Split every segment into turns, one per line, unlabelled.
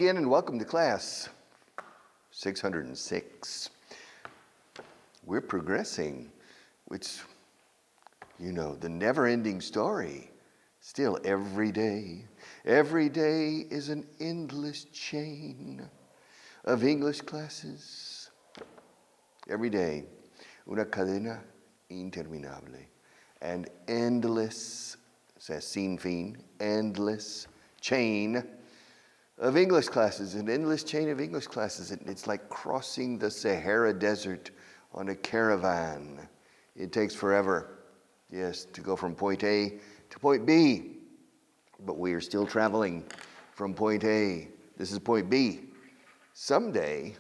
again and welcome to class 606. We're progressing, which, you know, the never-ending story. Still, every day is an endless chain of English classes. Every day, una cadena interminable, and endless, says sin fin, endless chain of English classes, an endless chain of English classes. It's like crossing the Sahara Desert on a caravan. It takes forever, yes, to go from point A to point B. But we are still traveling from point A. This is point B. Someday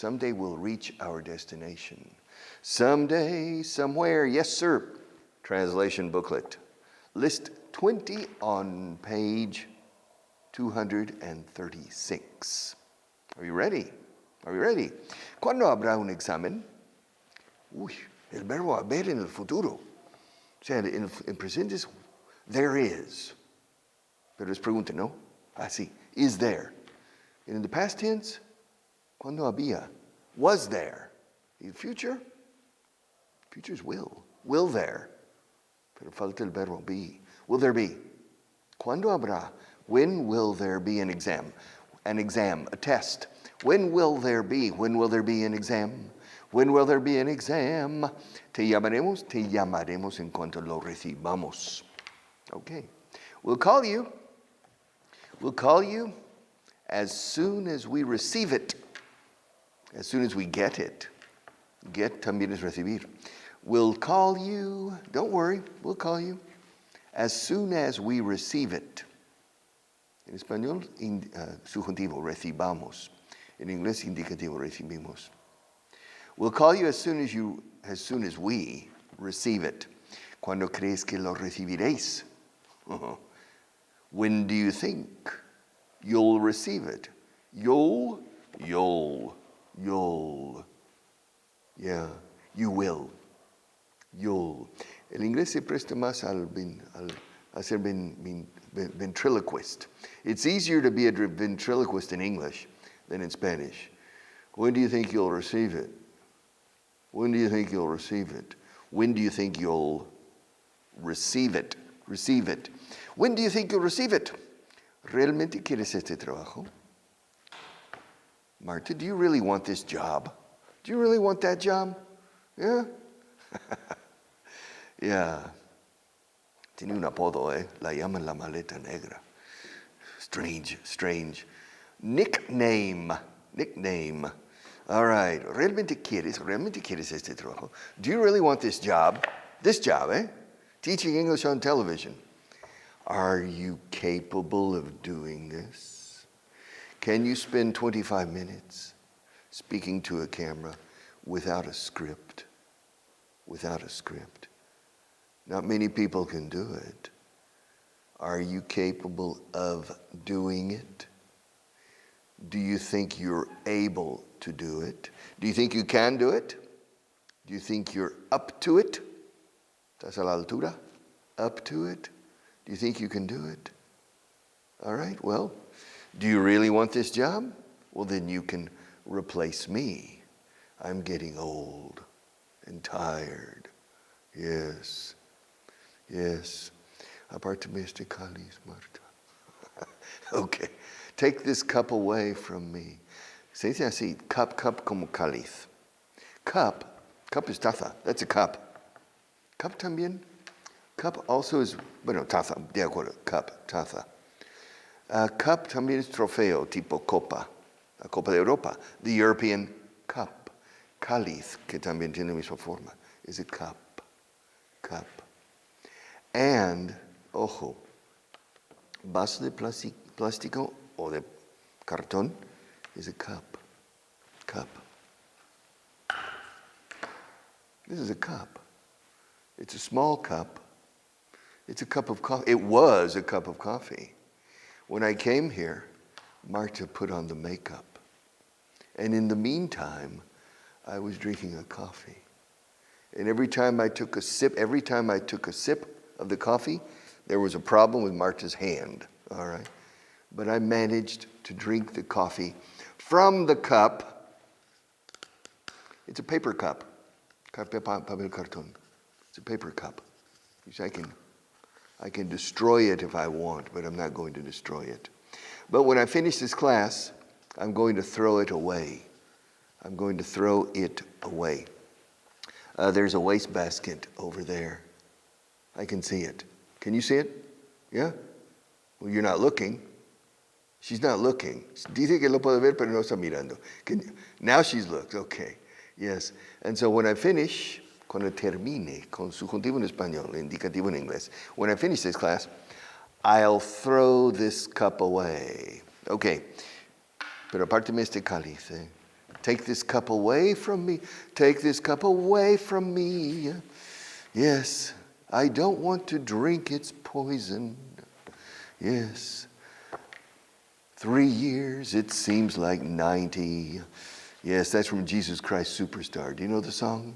we'll reach our destination. Someday, somewhere, yes, sir. Translation booklet. List 20 on page 236. Are you ready? Are you ready? ¿Cuándo habrá un examen? Uy, el verbo haber en el futuro. O sea, en presente es there is. Pero es pregunta, ¿no? Así, is there. And in the past tense, ¿cuándo había? Was there. In the future? Future is will. Will there. Pero falta el verbo be. Will there be? ¿Cuándo habrá? When will there be an exam? An exam, a test. When will there be? When will there be an exam? When will there be an exam? Te llamaremos en cuanto lo recibamos. Okay. We'll call you as soon as we receive it. As soon as we get it. Get también es recibir. We'll call you, don't worry, we'll call you as soon as we receive it. En español, subjuntivo, recibamos. En inglés, indicativo, recibimos. We'll call you as soon as we receive it. ¿Cuándo crees que lo recibiréis? When do you think you'll receive it? You'll. Yeah, you will. You'll. El inglés se presta más a ser ventriloquist. It's easier to be a ventriloquist in English than in Spanish. When do you think you'll receive it? When do you think you'll receive it? When do you think you'll receive it? Receive it. When do you think you'll receive it? ¿Realmente quieres este trabajo? Marta, do you really want this job? Do you really want that job? Yeah? Yeah. Tiene un apodo, La llaman la maleta negra. Strange. Nickname. All right. ¿Realmente quieres este trabajo? Do you really want this job? This job, Teaching English on television. Are you capable of doing this? Can you spend 25 minutes speaking to a camera without a script? Without a script. Not many people can do it. Are you capable of doing it? Do you think you're able to do it? Do you think you can do it? Do you think you're up to it? ¿Estás a la altura? Up to it? Do you think you can do it? All right, well, do you really want this job? Well, then you can replace me. I'm getting old and tired. Yes. Apártame este cáliz, Marta. Okay. Take this cup away from me. Se dice así, cup como cáliz. Cup is taza. That's a cup. Cup también. Cup also is, taza, de acuerdo, cup, taza. Cup también es trofeo, tipo copa. La Copa de Europa. The European cup. Cáliz, que también tiene la misma forma, is a cup. And, ojo, vaso de plástico o de cartón is a cup. This is a cup. It's a small cup. It's a cup of coffee. It was a cup of coffee. When I came here, Marta put on the makeup. And in the meantime, I was drinking a coffee. And every time I took a sip of the coffee, there was a problem with Marta's hand, all right? but I managed to drink the coffee from the cup. It's a paper cup. Papel cartón. It's a paper cup. Which I can destroy it if I want, but I'm not going to destroy it. But when I finish this class, I'm going to throw it away. I'm going to throw it away. There's a wastebasket over there. I can see it. Can you see it? Yeah? Well, you're not looking. She's not looking. Dice que lo puede ver, pero no está mirando. Now she's looked. Okay. Yes. And so when I finish, cuando termine, con subjuntivo en español, indicativo en inglés, when I finish this class, I'll throw this cup away. Okay. Pero apárteme este cáliz. Take this cup away from me. Take this cup away from me. Yes. I don't want to drink its poison. Yes. 3 years, it seems like 90. Yes, that's from Jesus Christ Superstar. Do you know the song?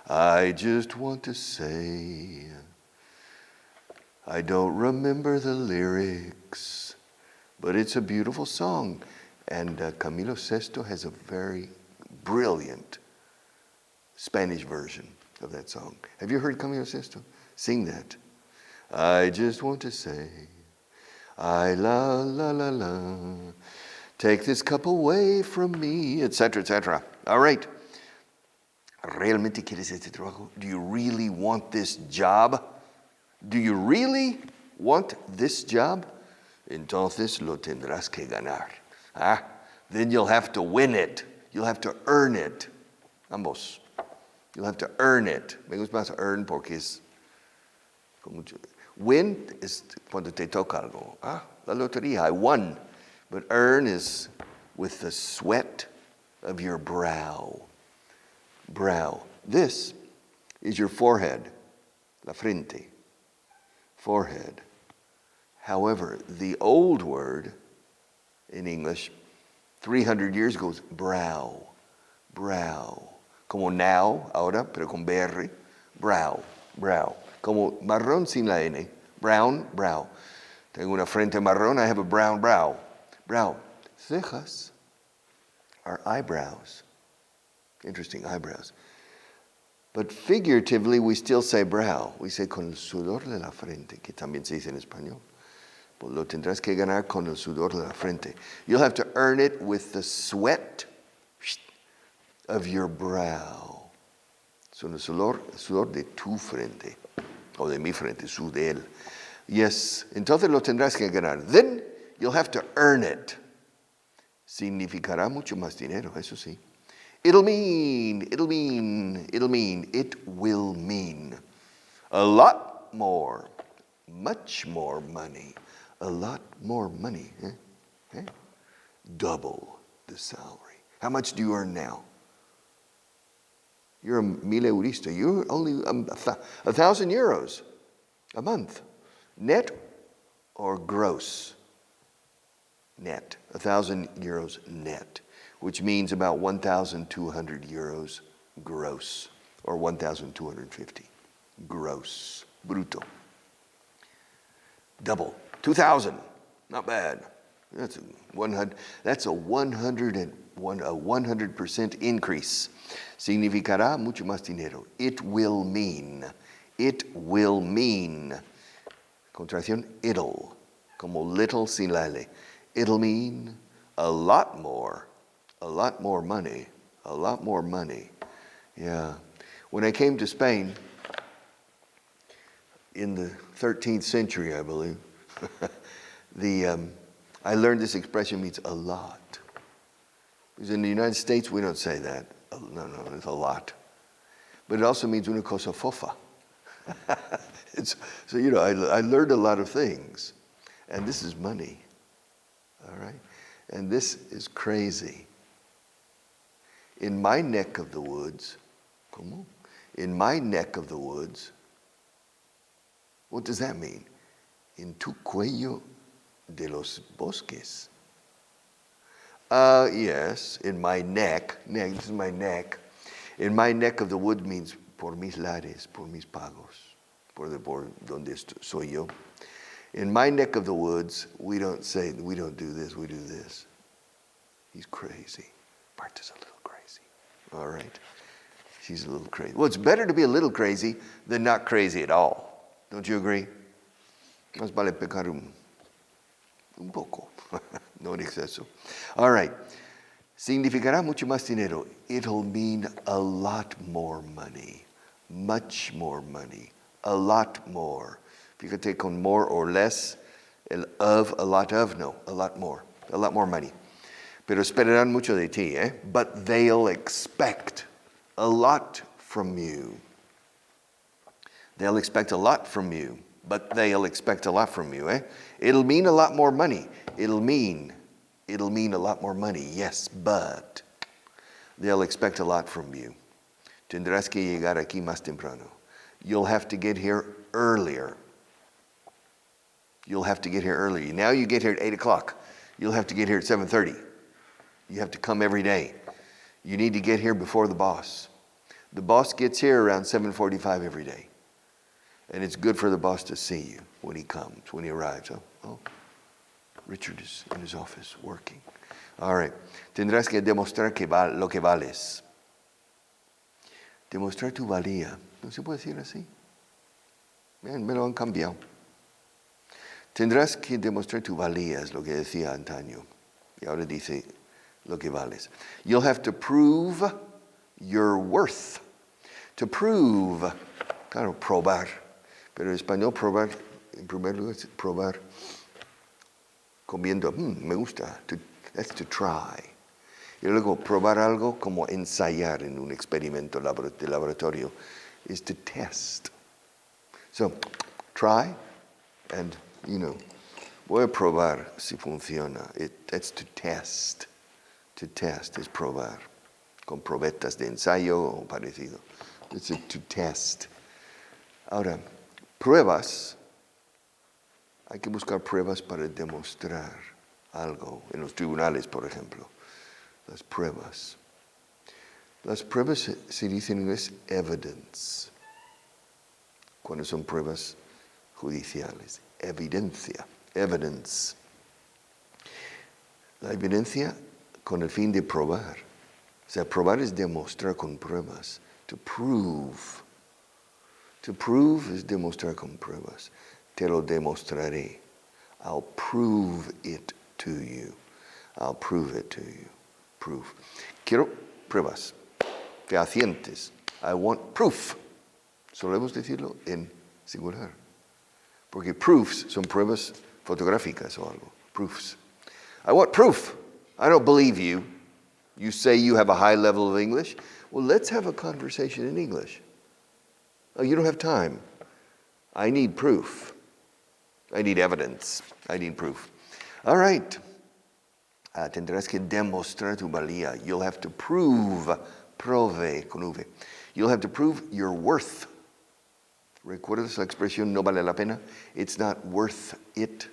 I just want to say, I don't remember the lyrics, but it's a beautiful song. And Camilo Sesto has a very brilliant Spanish version of that song. Have you heard Camilo Sesto? Sing that. I just want to say, I la la la la, take this cup away from me, etc., etc. All right. ¿Realmente quieres este trabajo? Do you really want this job? Do you really want this job? Entonces lo tendrás que ganar. Then you'll have to win it. You'll have to earn it. Ambos. You'll have to earn it. Me gusta más earn porque es con mucho. Win is cuando te toca algo. La lotería, I won. But earn is with the sweat of your brow. Brow. This is your forehead, la frente. Forehead. However, the old word in English 300 years ago is brow. Brow. Como now, ahora, pero con BR. Brow. Brow. Como marrón sin la N. Brown, brow. Tengo una frente marrón, I have a brown brow. Brow. Cejas are eyebrows. Interesting, eyebrows. But figuratively, we still say brow. We say con el sudor de la frente, que también se dice en español. Pues lo tendrás que ganar con el sudor de la frente. You'll have to earn it with the sweat of your brow. So el sudor de tu frente. O de mi frente, su de él. Yes, entonces lo tendrás que ganar. Then you'll have to earn it. Significará mucho más dinero, eso sí. It will mean a lot more, much more money, a lot more money. Double the salary. How much do you earn now? You're a mileurista. You're only 1,000 euros a month. Net or gross? Net. 1,000 euros net, which means about 1,200 euros gross, or 1,250 gross, bruto. Double. 2,000. Not bad. That's a 100% increase. Significará mucho más dinero. It will mean. Contracción, it'll. Como little sin la L. It'll mean a lot more money. Yeah. When I came to Spain in the 13th century, I believe, I learned this expression means a lot. Because in the United States, we don't say that. No, it's a lot. But it also means una cosa fofa. So, I learned a lot of things. And this is money. All right? And this is crazy. In my neck of the woods, ¿cómo? In my neck of the woods, what does that mean? En tu cuello de los bosques. Yes, in my neck, this is my neck. In my neck of the wood means por mis lares, por mis pagos, por donde soy yo. In my neck of the woods, we don't do this, we do this. He's crazy. Marta's a little crazy. All right. She's a little crazy. Well, it's better to be a little crazy than not crazy at all. Don't you agree? Más vale pecar un poco, no en exceso. All right. Significará mucho más dinero. It'll mean a lot more money. Much more money. A lot more. Fíjate con more or less. El of, a lot of, no, a lot more. A lot more money. Pero esperarán mucho de ti, eh? But they'll expect a lot from you. They'll expect a lot from you. But they'll expect a lot from you, eh? It'll mean a lot more money. It'll mean a lot more money, yes, but they'll expect a lot from you. Tendrás que llegar aquí más temprano. You'll have to get here earlier. You'll have to get here earlier. Now you get here at 8 o'clock. You'll have to get here at 7:30. You have to come every day. You need to get here before the boss. The boss gets here around 7:45 every day. And it's good for the boss to see you when he comes, when he arrives. Oh, Richard is in his office working. All right. Tendrás que demostrar lo que vales. Demostrar tu valía. ¿No se puede decir así? Bien, me lo han cambiado. Tendrás que demostrar tu valía, es lo que decía antaño. Y ahora dice lo que vales. You'll have to prove your worth. To prove, claro, probar. Pero en español probar, en primer lugar, es probar comiendo, me gusta, that's to try. Y luego probar algo como ensayar en un experimento de laboratorio is to test. So, try and, voy a probar si funciona. That's to test. To test es probar. Con probetas de ensayo o parecido. It's to test. Ahora, pruebas, hay que buscar pruebas para demostrar algo. En los tribunales, por ejemplo, las pruebas. Las pruebas se dice en inglés evidence, cuando son pruebas judiciales. Evidencia, evidence. La evidencia con el fin de probar. O sea, probar es demostrar con pruebas. To prove. To prove es demostrar con pruebas. Te lo demostraré. I'll prove it to you. I'll prove it to you. Proof. Quiero pruebas fehacientes. I want proof. Solemos decirlo en singular. Porque proofs son pruebas fotográficas o algo. Proofs. I want proof. I don't believe you. You say you have a high level of English. Well, let's have a conversation in English. Oh, you don't have time. I need proof. I need evidence. I need proof. All right. Tendrás que demostrar tu valía. You'll have to prove, prove, con V. You'll have to prove your worth. ¿Recuerdas la expresión no vale la pena? It's not worth it.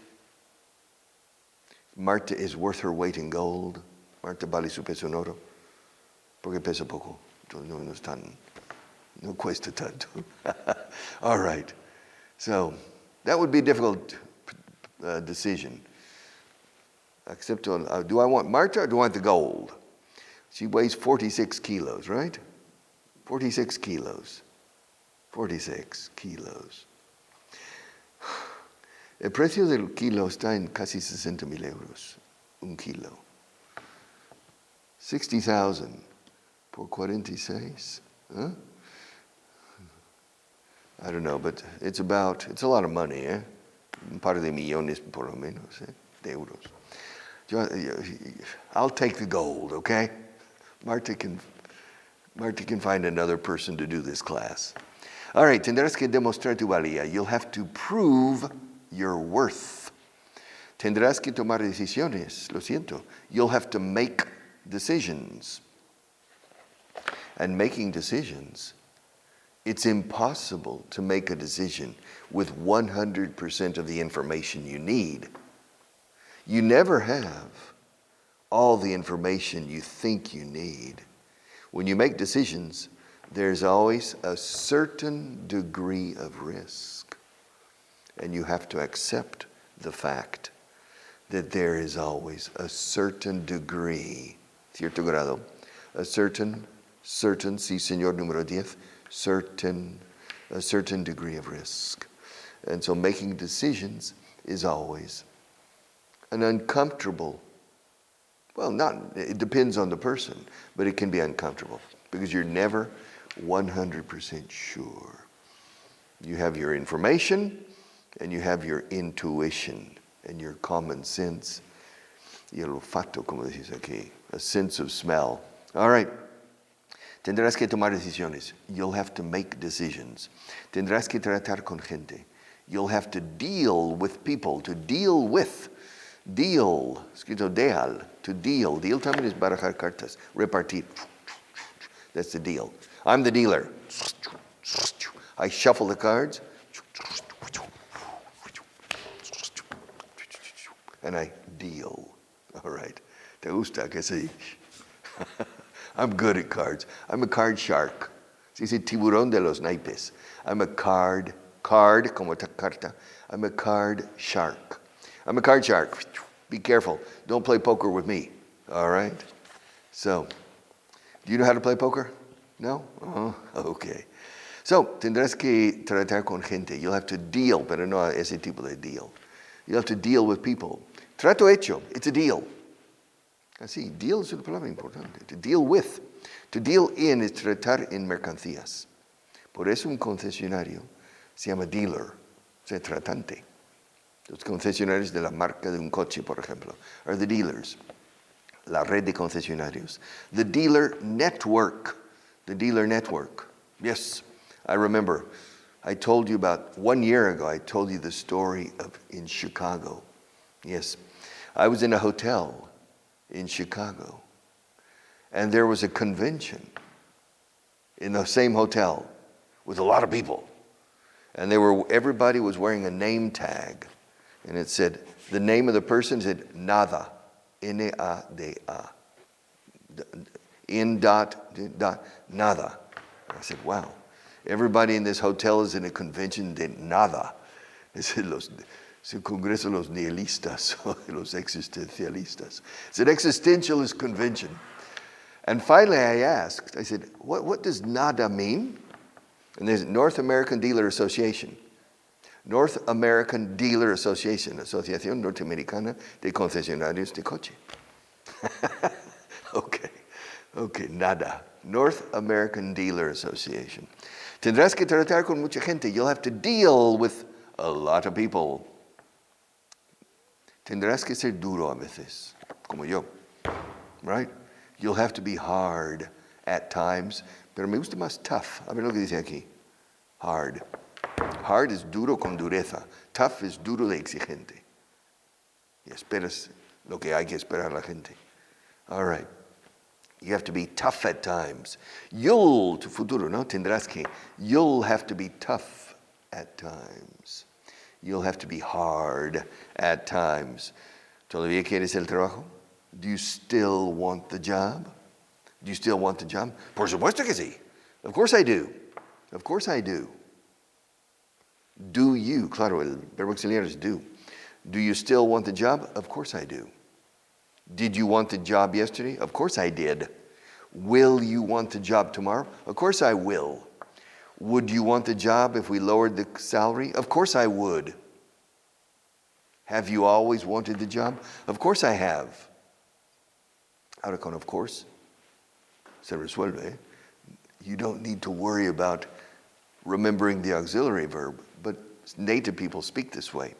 Marta is worth her weight in gold. Marta vale su peso en oro. Porque pesa poco. No cuesta tanto. All right. So that would be a difficult decision. Except do I want Marta or do I want the gold? She weighs 46 kilos, right? 46 kilos. 46 kilos. El precio del kilo está en casi 60,000 euros. Un kilo. 60,000 por 46. Huh? I don't know, but it's a lot of money, eh? Un par de millones por lo menos, eh? De euros. I'll take the gold, okay? Marta can find another person to do this class. All right, tendrás que demostrar tu valía. You'll have to prove your worth. Tendrás que tomar decisiones. Lo siento. You'll have to make decisions. And making decisions, it's impossible to make a decision with 100% of the information you need. You never have all the information you think you need. When you make decisions, there's always a certain degree of risk. And you have to accept the fact that there is always a certain degree, cierto grado, a certain, sí señor, número 10, a certain degree of risk. And so making decisions is always an uncomfortable, it depends on the person, but it can be uncomfortable because you're never 100% sure. You have your information and you have your intuition and your common sense, y el olfato, como decís aquí, a sense of smell. All right. Tendrás que tomar decisiones. You'll have to make decisions. Tendrás que tratar con gente. You'll have to deal with people, to deal with. Deal, escrito deal, to deal. Deal también es barajar cartas, repartir. That's the deal. I'm the dealer. I shuffle the cards. And I deal. All right. ¿Te gusta que sí? I'm good at cards. I'm a card shark. Se dice tiburón de los naipes. I'm a card, como esta carta. I'm a card shark. I'm a card shark. Be careful. Don't play poker with me. All right? So, do you know how to play poker? No? Oh, okay. So, tendrás que tratar con gente. You'll have to deal, pero no ese tipo de deal. You'll have to deal with people. Trato hecho. It's a deal. Así, deal es una palabra importante. To deal with. To deal in es tratar en mercancías. Por eso un concesionario se llama dealer, o sea, tratante. Los concesionarios de la marca de un coche, por ejemplo, are the dealers. La red de concesionarios. The dealer network. The dealer network. Yes, I remember. I told you about 1 year ago, I told you the story of in Chicago. Yes, I was in a hotel in Chicago, and there was a convention in the same hotel with a lot of people, and everybody was wearing a name tag, and it said the name of the person said Nada, N-A-D-A, Nada. I said, wow, everybody in this hotel is in a convention de nada. Es el Congreso de los Nihilistas, o de los existencialistas. It's an existentialist convention. And finally I asked, I said, what does NADA mean? And there's North American Dealer Association. North American Dealer Association, Asociación Norteamericana de Concesionarios de Coche. Okay, NADA. North American Dealer Association. Tendrás que tratar con mucha gente. You'll have to deal with a lot of people. Tendrás que ser duro a veces, como yo, right? You'll have to be hard at times, pero me gusta más tough. A ver lo que dice aquí. Hard. Hard es duro con dureza. Tough es duro de exigente. Y esperas lo que hay que esperar a la gente. All right. You have to be tough at times. You'll, tu futuro, ¿no? Tendrás que. You'll have to be tough at times. You'll have to be hard at times. ¿Todavía quieres el trabajo? Do you still want the job? Do you still want the job? Por supuesto que sí. Of course I do. Of course I do. Do you? Claro, el verbo auxiliar es do. Do you still want the job? Of course I do. Did you want the job yesterday? Of course I did. Will you want the job tomorrow? Of course I will. Would you want the job if we lowered the salary? Of course I would. Have you always wanted the job? Of course I have. Ahora con of course, se resuelve. You don't need to worry about remembering the auxiliary verb, but native people speak this way.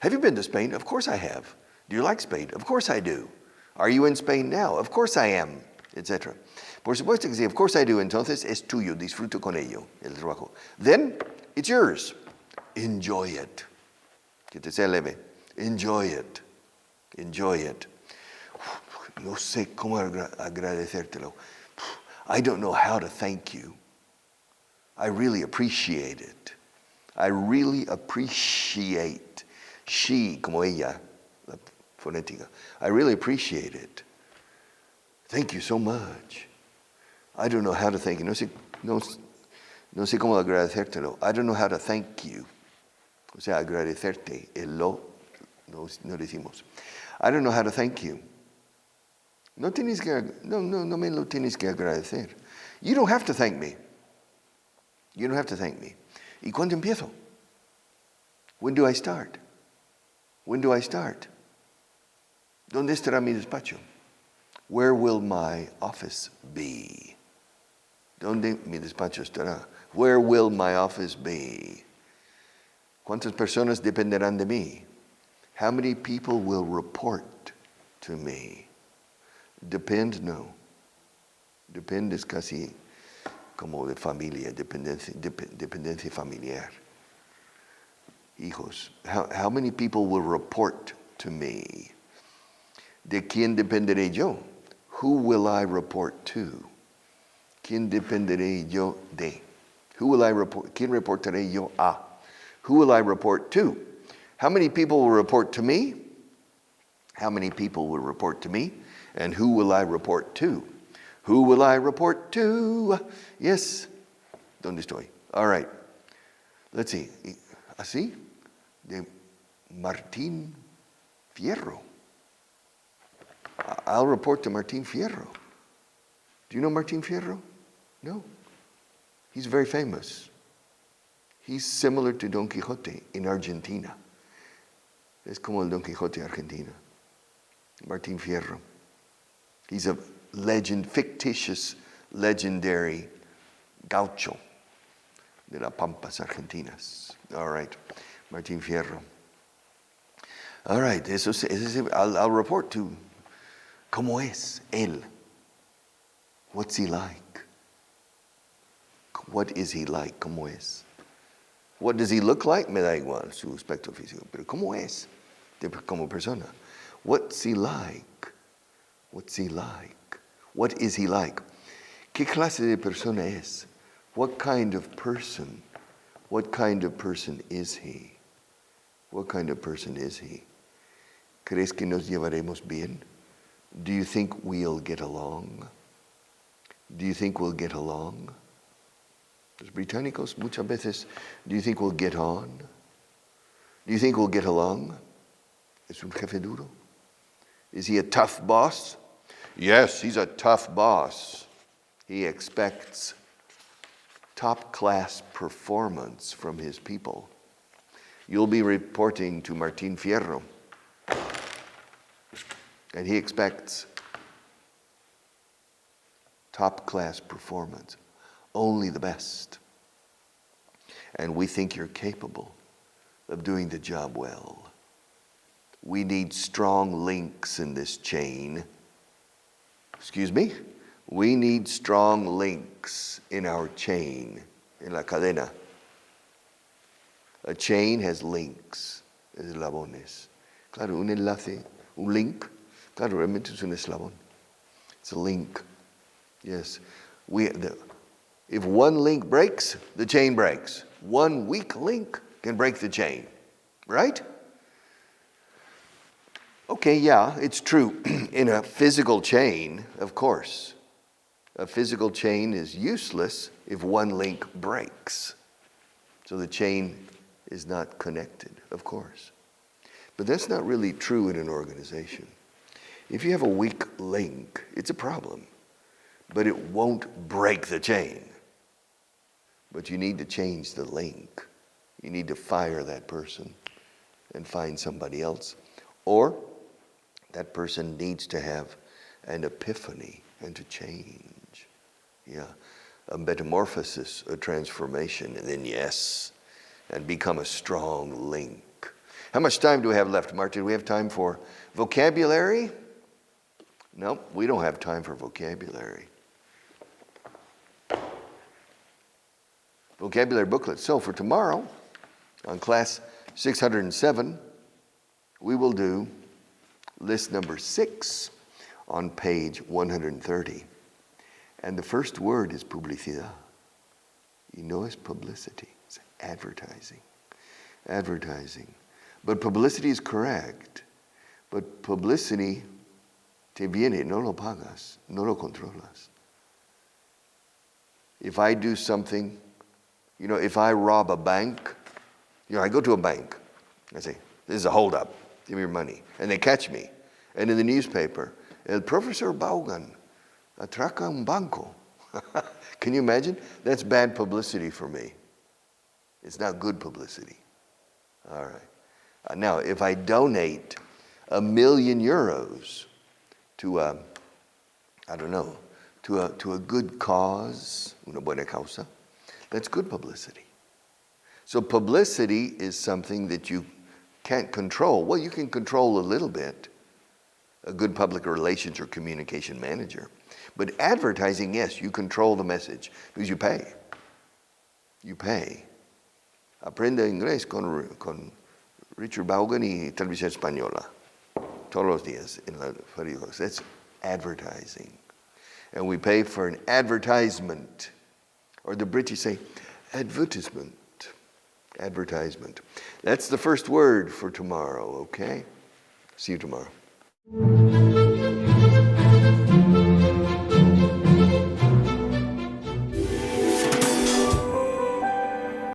Have you been to Spain? Of course I have. Do you like Spain? Of course I do. Are you in Spain now? Of course I am, etc. Por supuesto que sí, of course I do. Entonces es tuyo, disfruto con ello, el trabajo. Then it's yours. Enjoy it. Que te sea leve. Enjoy it. Enjoy it. No sé cómo agradecértelo. I don't know how to thank you. I really appreciate it. I really appreciate. She, como ella, la fonética. I really appreciate it. Thank you so much. I don't know how to thank you. No sé cómo agradecértelo. I don't know how to thank you. O sea, agradecerte. El lo no decimos. I don't know how to thank you. No me lo tienes que agradecer. You don't have to thank me. You don't have to thank me. ¿Y cuándo empiezo? When do I start? When do I start? ¿Dónde estará mi despacho? Where will my office be? ¿Dónde mi despacho estará? Where will my office be? ¿Cuántas personas dependerán de mí? How many people will report to me? Depend, no. Depend es casi como de familia, dependencia familiar. Hijos. How many people will report to me? ¿De quién dependeré yo? Who will I report to? ¿Quién dependeré yo de? Who will I report? ¿Quién reportaré yo a? Who will I report to? How many people will report to me? How many people will report to me? And who will I report to? Who will I report to? Yes. ¿Dónde estoy? All right. Let's see. Así, de Martín Fierro. I'll report to Martín Fierro. Do you know Martín Fierro? No. He's very famous. He's similar to Don Quixote in Argentina. Es como el Don Quixote argentino. Martín Fierro. He's a legend, fictitious, legendary gaucho de las Pampas Argentinas. All right. Martín Fierro. All right. I'll report to cómo es él. What's he like? What is he like? ¿Cómo es? What does he look like? Me da igual su aspecto físico. Pero ¿cómo es? Como persona. What's he like? What's he like? What is he like? ¿Qué clase de persona es? What kind of person? What kind of person is he? What kind of person is he? ¿Crees que nos llevaremos bien? Do you think we'll get along? Do you think we'll get along? Los británicos muchas veces, do you think we'll get on? Do you think we'll get along? ¿Es un jefe duro? Is he a tough boss? Yes, he's a tough boss. He expects top-class performance from his people. You'll be reporting to Martín Fierro. And he expects top-class performance. Only the best. And we think you're capable of doing the job well. We need strong links in this chain. Excuse me? We need strong links in our chain, en la cadena. A chain has links, eslabones. Claro, un enlace, un link. Claro, realmente es un eslabón. It's a link. Yes. If one link breaks, the chain breaks. One weak link can break the chain. Right? Okay, yeah, it's true. In a physical chain, of course. A physical chain is useless if one link breaks. So the chain is not connected, of course. But that's not really true in an organization. If you have a weak link, it's a problem. But it won't break the chain. But you need to change the link. You need to fire that person and find somebody else. Or that person needs to have an epiphany and to change. Yeah, a metamorphosis, a transformation, and then yes, and become a strong link. How much time do we have left, Martin? Do we have time for vocabulary? No, we don't have time for vocabulary. Vocabulary booklet. So for tomorrow, on class 607, we will do list number 6 on page 130. And the first word is publicidad. You know it's publicity. It's advertising. Advertising. But publicity is correct. But publicity te viene, no lo pagas, no lo controlas. If I do something, if I rob a bank, You know, I go to a bank. I say, this is a holdup. Give me your money. And they catch me. And in the newspaper, El Professor Vaughan atraca un banco. Can you imagine? That's bad publicity for me. It's not good publicity. All right. Now, if I donate €1,000,000 to I don't know, to a good cause, una buena causa, that's good publicity. So publicity is something that you can't control. Well, you can control a little bit, a good public relations or communication manager. But advertising, yes, you control the message because you pay. You pay. Aprende inglés con Richard Vaughan y Televisión Española. Todos los días en la periódicos. That's advertising. And we pay for an advertisement. Or the British say, advertisement. Advertisement. That's the first word for tomorrow, okay? See you tomorrow.